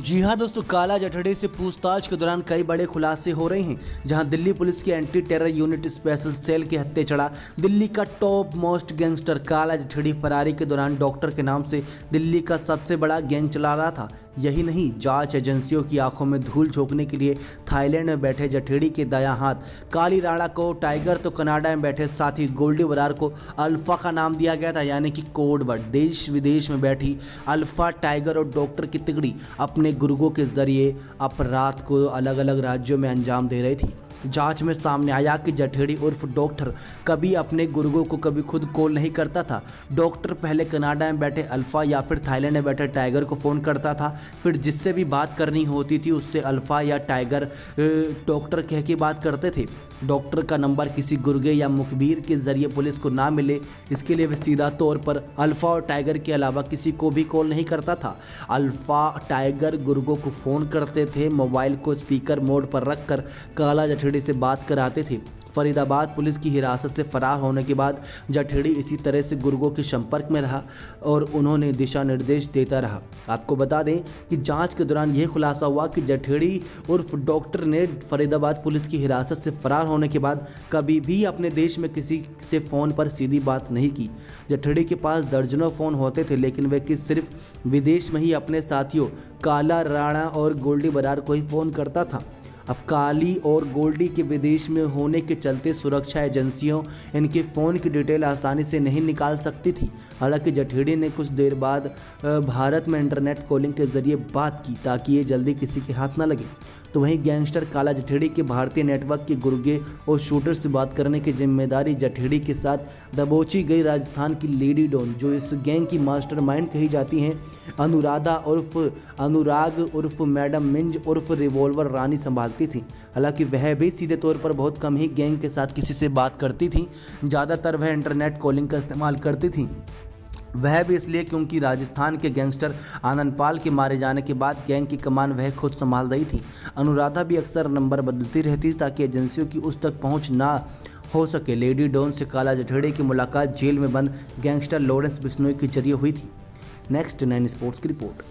जी हाँ दोस्तों, काला जठड़ी से पूछताछ के दौरान कई बड़े खुलासे हो रहे हैं। जहां दिल्ली पुलिस की anti terror unit special cell के हत्थे चढ़ा दिल्ली का टॉप मोस्ट गैंगस्टर काला जठड़ी फरारी के दौरान डॉक्टर के नाम से दिल्ली का सबसे बड़ा गैंग चला रहा था। यही नहीं, जांच एजेंसियों की आंखों में धूल झोंकने के लिए थाईलैंड में बैठे जठेड़ी के दायां हाथ काली राणा को टाइगर तो कनाडा में बैठे साथी गोल्डी बरार को अल्फा का नाम दिया गया था, यानी कि कोड वर्ड। देश विदेश में बैठी अल्फा, टाइगर और डॉक्टर की तिगड़ी अपने गुर्गों के जरिए अपराध को अलग अलग राज्यों में अंजाम दे रही थी। जांच में सामने आया कि जठेड़ी उर्फ डॉक्टर कभी अपने गुर्गों को कभी खुद कॉल नहीं करता था। डॉक्टर पहले कनाडा में बैठे अल्फा या फिर थाईलैंड में बैठे टाइगर को फ़ोन करता था। फिर जिससे भी बात करनी होती थी उससे अल्फा या टाइगर डॉक्टर कह के बात करते थे। डॉक्टर का नंबर किसी गुर्गे या मुखबिर के जरिए पुलिस को ना मिले, इसके लिए वे सीधा तौर पर अल्फा और टाइगर के अलावा किसी को भी कॉल नहीं करता था। अल्फा टाइगर गुर्गों को फ़ोन करते थे, मोबाइल को स्पीकर मोड पर रखकर काला जठेड़ी से बात कराते थे। फरीदाबाद पुलिस की हिरासत से फरार होने के बाद जठेड़ी इसी तरह से गुर्गों के संपर्क में रहा और उन्होंने दिशा निर्देश देता रहा। आपको बता दें कि जांच के दौरान यह खुलासा हुआ कि जठेड़ी उर्फ डॉक्टर ने फरीदाबाद पुलिस की हिरासत से फरार होने के बाद कभी भी अपने देश में किसी से फ़ोन पर सीधी बात नहीं की। जठेड़ी के पास दर्जनों फ़ोन होते थे, लेकिन वह सिर्फ विदेश में ही अपने साथियों काला राणा और गोल्डी बरार को ही फ़ोन करता था। अब काली और गोल्डी के विदेश में होने के चलते सुरक्षा एजेंसियों इनके फ़ोन की डिटेल आसानी से नहीं निकाल सकती थी। हालांकि जठेड़ी ने कुछ देर बाद भारत में इंटरनेट कॉलिंग के जरिए बात की ताकि ये जल्दी किसी के हाथ न लगे। तो वहीं गैंगस्टर काला जठेड़ी के भारतीय नेटवर्क के गुर्गे और शूटर से बात करने की जिम्मेदारी जठेड़ी के साथ दबोची गई राजस्थान की लेडी डॉन, जो इस गैंग की मास्टरमाइंड कही जाती हैं, अनुराधा उर्फ अनुराग उर्फ मैडम मिंज उर्फ रिवॉल्वर रानी संभालती थी। हालांकि वह भी सीधे तौर पर बहुत कम ही गैंग के साथ किसी से बात करती थी। ज़्यादातर वह इंटरनेट कॉलिंग का इस्तेमाल करती थी। वह भी इसलिए क्योंकि राजस्थान के गैंगस्टर आनंद पाल के मारे जाने के बाद गैंग की कमान वह खुद संभाल रही थी। अनुराधा भी अक्सर नंबर बदलती रहती ताकि एजेंसियों की उस तक पहुंच ना हो सके। लेडी डॉन से काला जठेड़ी की मुलाकात जेल में बंद गैंगस्टर लॉरेंस बिश्नोई के जरिए हुई थी। नेक्स्ट 9 स्पोर्ट्स की रिपोर्ट।